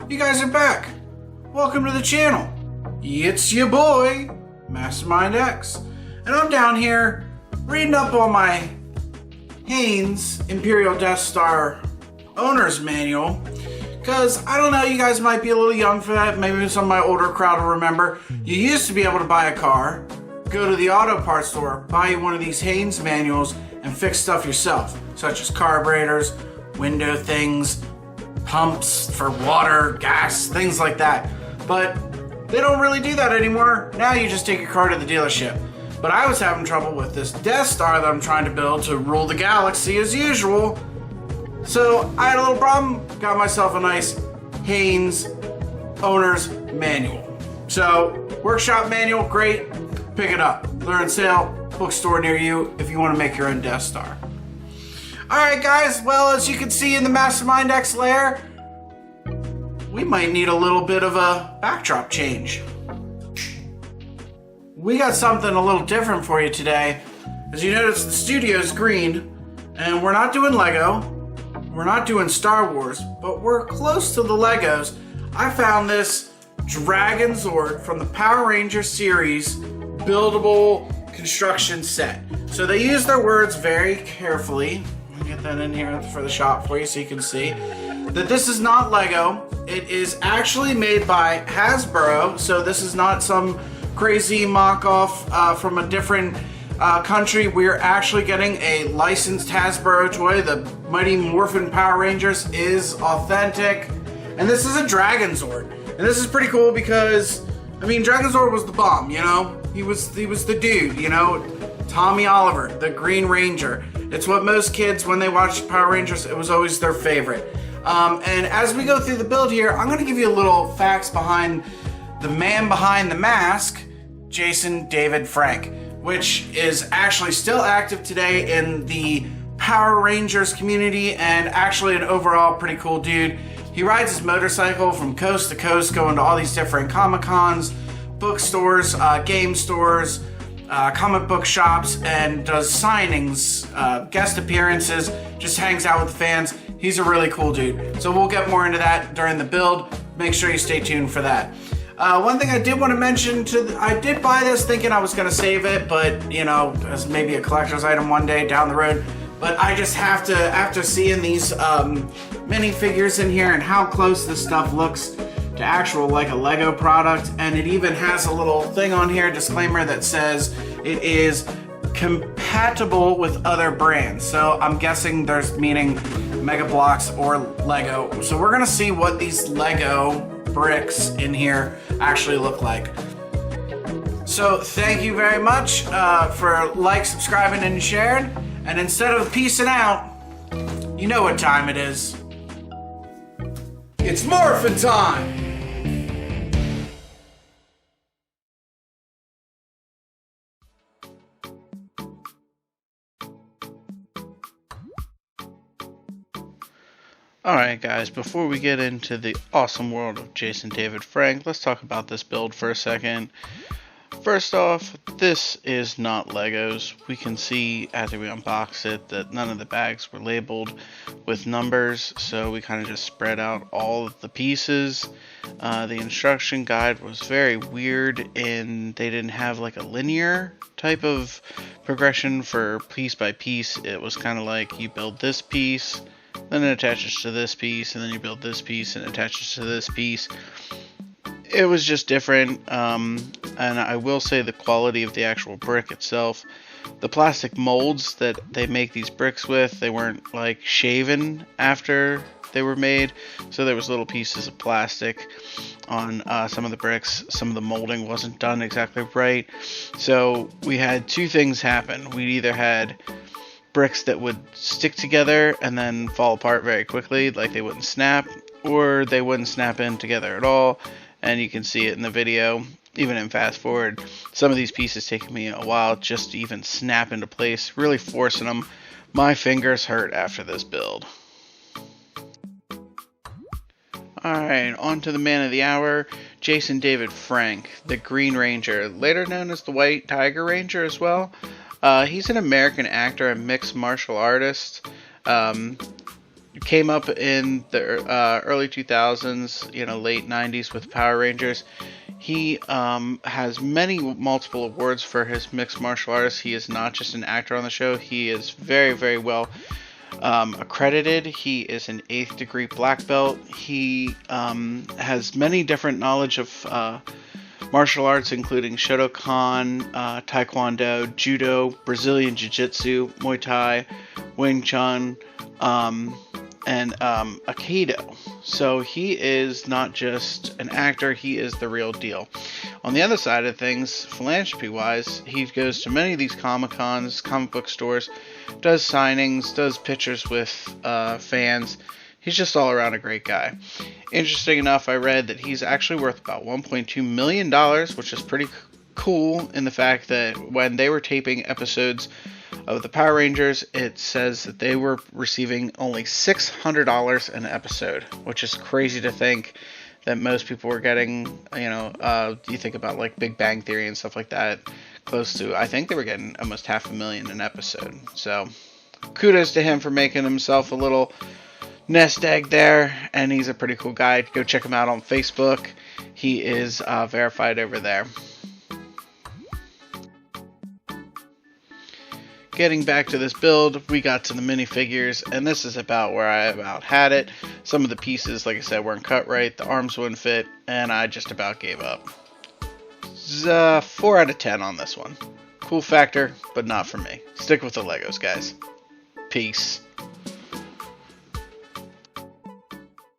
You guys are back. Welcome to the channel. It's your boy, MastermindX. And I'm down here reading up on my Haynes Imperial Death Star Owner's Manual. Because, I don't know, you guys might be a little young for that. Maybe some of my older crowd will remember. You used to be able to buy a car, go to the auto parts store, buy one of these Haynes manuals, and fix stuff yourself. Such as carburetors, window things, pumps for water, gas, things like that. But they don't really do that anymore. Now you just take your car to the dealership. But I was having trouble with this Death Star that I'm trying to build to rule the galaxy as usual. So I had a little problem, got myself a nice Haynes Owner's Manual. So, workshop manual, great, pick it up. They're on sale, bookstore near you if you want to make your own Death Star. Alright guys, well as you can see in the MastermindX layer, we might need a little bit of a backdrop change. We got something a little different for you today. As you notice, the studio's green, and we're not doing Lego, we're not doing Star Wars, but we're close to the Legos. I found this Dragonzord from the Power Rangers series buildable construction set. So they use their words very carefully. Let me get that in here for the shot for you so you can see that this is not Lego. It is actually made by Hasbro, so this is not some crazy mock-off from a different country. We're actually getting a licensed Hasbro toy. The Mighty Morphin Power Rangers is authentic, and this is a Dragonzord. And this is pretty cool because, I mean, Dragonzord was the bomb, you know? He was the dude, you know? Tommy Oliver, the Green Ranger. It's what most kids, when they watched Power Rangers, it was always their favorite. And as we go through the build here, I'm going to give you a little facts behind the man behind the mask, Jason David Frank, which is actually still active today in the Power Rangers community and actually an overall pretty cool dude. He rides his motorcycle from coast to coast, going to all these different Comic-Cons, bookstores, game stores, comic book shops, and does signings, guest appearances, just hangs out with fans. He's a really cool dude. So we'll get more into that during the build. Make sure you stay tuned for that. One thing I did want to mention, I did buy this thinking I was going to save it, but, you know, as maybe a collector's item one day down the road. But I just have to, after seeing these minifigures in here and how close this stuff looks to actual, like a Lego product, and it even has a little thing on here, disclaimer, that says it is compatible with other brands. So I'm guessing there's meaning Mega Bloks or Lego. So we're gonna see what these Lego bricks in here actually look like. So thank you very much for subscribing, and sharing. And instead of peacing out, you know what time it is. It's morphin' time! Alright guys, before we get into the awesome world of Jason David Frank, let's talk about this build for a second. First off, this is not Legos. We can see after we unbox it that none of the bags were labeled with numbers, so we kind of just spread out all of the pieces. The instruction guide was very weird in they didn't have like a linear type of progression for piece by piece. It was kind of like you build this piece, then it attaches to this piece, and then you build this piece and it attaches to this piece. It was just different, and I will say the quality of the actual brick itself, the plastic molds that they make these bricks with, they weren't like shaven after they were made, so there was little pieces of plastic on some of the bricks. Some of the molding wasn't done exactly right, so we had two things happen. We either had bricks that would stick together and then fall apart very quickly, like they wouldn't snap, or they wouldn't snap in together at all. And you can see it in the video, even in fast forward. Some of these pieces taking me a while just to even snap into place, really forcing them. My fingers hurt after this build. Alright, on to the man of the hour, Jason David Frank, the Green Ranger, later known as the White Tiger Ranger as well. He's an American actor and mixed martial artist. came up in the early 2000s, late 90s with Power Rangers. He has many multiple awards for his mixed martial arts. He is not just an actor on the show. He is very, very well accredited. He is an 8th degree black belt. He has many different knowledge of martial arts, including Shotokan, Taekwondo, Judo, Brazilian Jiu-Jitsu, Muay Thai, Wing Chun, and Aikido. So he is not just an actor, he is the real deal. On the other side of things, philanthropy-wise, he goes to many of these Comic-Cons, comic book stores, does signings, does pictures with fans. He's just all around a great guy. Interesting enough, I read that he's actually worth about $1.2 million, which is pretty cool in the fact that when they were taping episodes of the Power Rangers, it says that they were receiving only $600 an episode, which is crazy to think that most people were getting, you think about like Big Bang Theory and stuff like that, close to, I think they were getting almost $500,000 an episode. So kudos to him for making himself a little nest egg there, and he's a pretty cool guy. Go check him out on Facebook. He is verified over there. Getting back to this build, we got to the minifigures, and this is about where I about had it. Some of the pieces, like I said, weren't cut right, the arms wouldn't fit, and I just about gave up. 4 out of 10 on this one. Cool factor, but not for me. Stick with the Legos, guys. Peace.